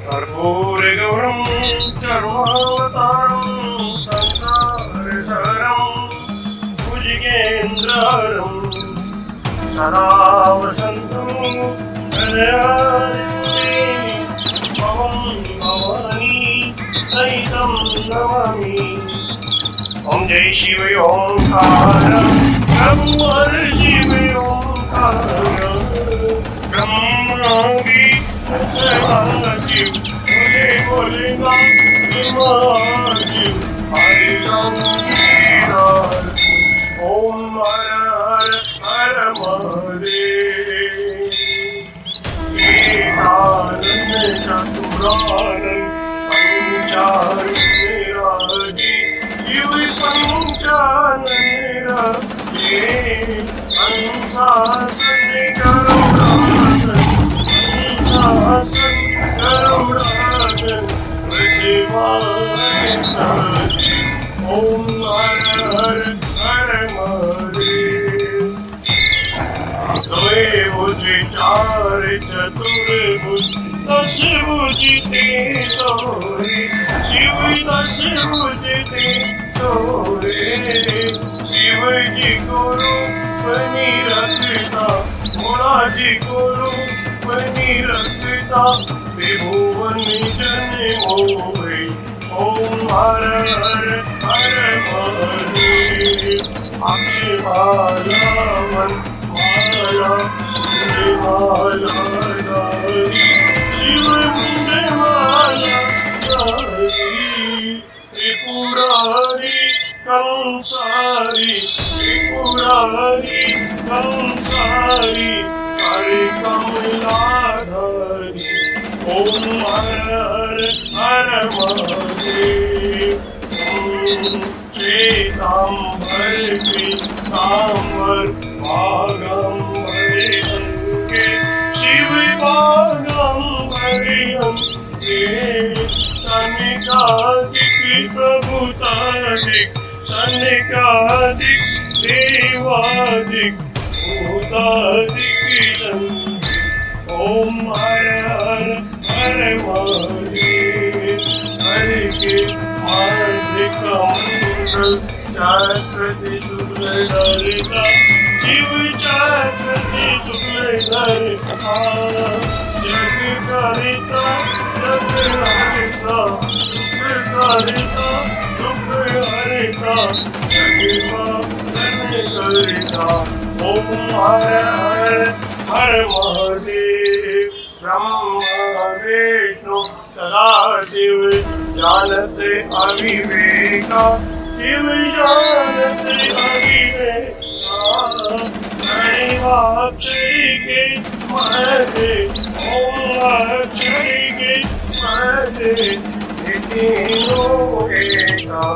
कर्पूरगौरं चर्मावतारं संसारसारं भुजगेन्द्रहरं सदा वसन्तं हृदयारविन्दे भवं भवानी सहितं नमामि। ओम जय शिव ओंकार प्रभु हर शिव ओंकार ब्रह्मांगी सदाशिव बोले बोले महादेव हरे राम ओम हर हर हर महादेव एकानंद चतुरानंद पंचानंद शिव पंचानंद अंशासन गरुड़ासन अंशासन गरुड़ासन शिवाय ओम हर हर हर महादेव। द्वय भुज चार चतुर्भुज दश भुज ते सोरे शिव दश भुज ते सोरे शिव जी को रूप निरखता भोला जी को रूप निरखता त्रिभुवन जन मोहे ओम हर हर हर महादेव। अक्षमाला मन माला माला शिव मुंडे माला त्रिपुरारी कंसारी त्रिपुरारी कंसारी हरे कमलाधारी ओम हर हर हर महादेव। श्वेतांबर पीतांबर भागंबरे अंके शिव भागंबरे अंके सनिकादिक प्रभुतादिक सनिकादिक देवादिक भूतादिक ओम हर हर हर महादेव। हरि के मार्गिक मंगल चक्रति सुरललिता शिव चक्रति सुरललिता जग करिता जग हरिता दुख करिता दुख हरिता जग करिता ओम हर हर हर महादेव। ब्रह्मा विष्णु सदाशिव जानते अविवेका शिव जानते अविवेका अक्षय के महे ओम अक्षय के महे तीनों एका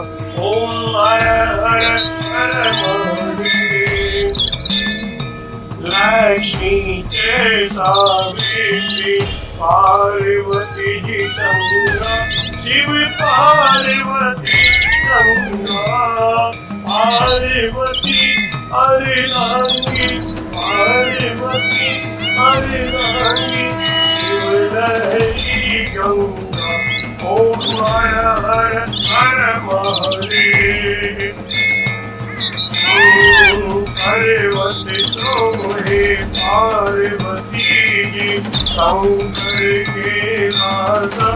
ओम हर हर हर महादेव। लक्ष्मी के सावित्री पार्वती जी गंगा शिव पार्वती गंगा पार्वती हरिरांगी पार्वती हरिरांगी शिव लहरी गंगा ओम हर हर हर महादेव। पार्वती सोहे पार्वती जी शंकर के राजा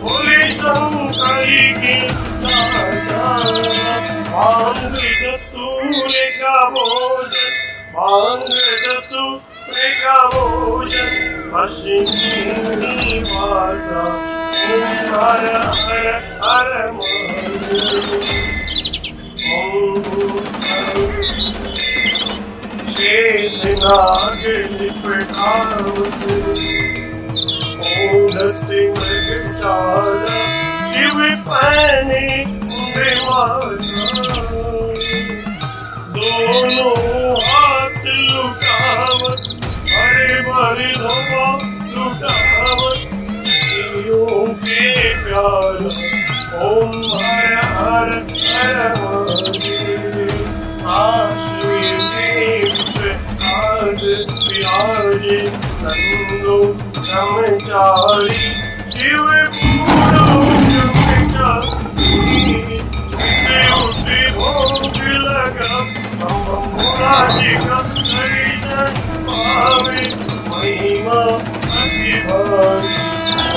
बोले शंकर के राजा भांग धतूरे का भोजन भांग धतूरे का भोजन पश्चिमी माता ओम हर हर हर महादेव। शेषनाग लिपटावत ओढ़ते मृगचारा शिव पहने दोनों हाथ लुटावत हरे भरे धोबा लुटावत जियो के प्यार ओम हर हर हर महादेव आशीर्देव आज प्यारे नंदो ब्रह्मचारी शिव पूरो ब्रह्मचारी उठे भोग लगा मुरारी का दर्शन पावे महिमा अति भारी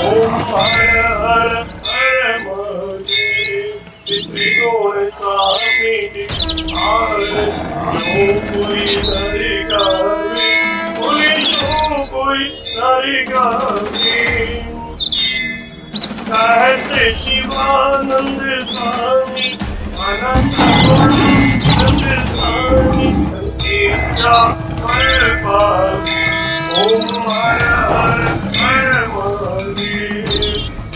ओम हर हर हर महादेव त्रिगुण स्वामी आर जो कोई नर गावे बोले जो कोई नर गावे कहते शिवानंद स्वामी अनंत गुणानंद स्वामी इच्छा फल पावे ओम हर हर हर महादेव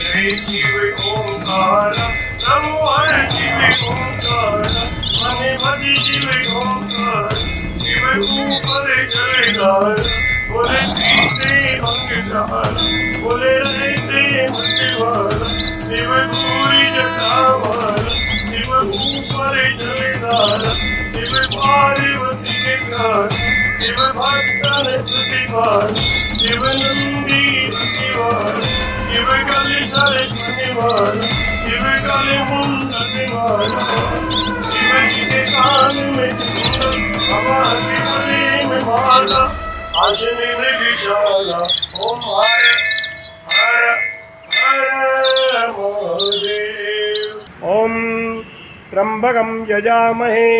जय शिव ओंकार नमो हर शिव ओंकार मने भजी शिव ओंकार शिव ऊपर जयकार बोले पीते अंगदार बोले रहते मत शिव पूरी जटावार शिव ऊपर जयकार शिव पार्वती के घर शिव भक्तन प्रतिवार शिव नंदी प्रतिवार शिव गली सरे प्रतिवार शिव गली मुंड प्रतिवार शिव जी के कान में कुंडल हवा के गले में माला आशने में विशाला ओम हर हर हर महादेव ओम त्र्यंबकं यजामहे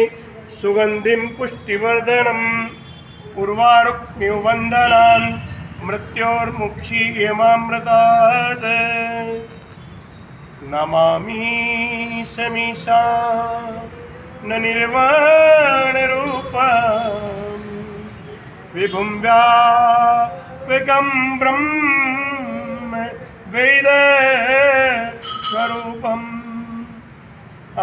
सुगंधिं पुष्टिवर्धनम् उर्वारुक्मिवन्दनान् मृत्योर्मुक्षीयमामृतात् नमामि समीसा न निर्वाणरूपम् विभुं व्यापकं ब्रह्म वेदस्वरूपम्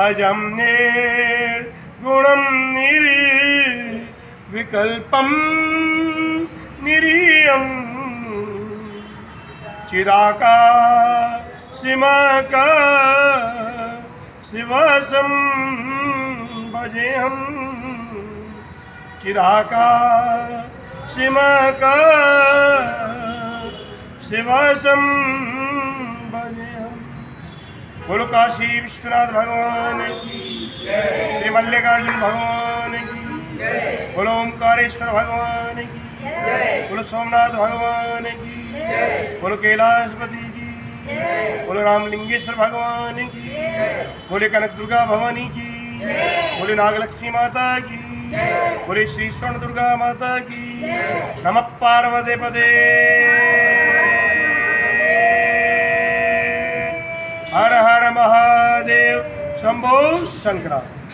अजं निर्गुणं निर्विकल्पं निरीयम् चिराकाशिवसं भजेऽहम् चिराकाशिवसं भजेऽहम् बोलो काशी विश्वनाथ भगवान की श्री मल्लिकार्जुन भगवान की बोलो ओंकारेश्वर भगवान की बोलो सोमनाथ भगवान की बोलो कैलाशपति की बोलो रामलिंगेश्वर भगवान की बोले कनक दुर्गा भवानी की बोले नागलक्ष्मी माता की बोले श्री स्वर्ण दुर्गा माता की नमः पार्वती पदे हर हर महादेव शंभो शंकरा।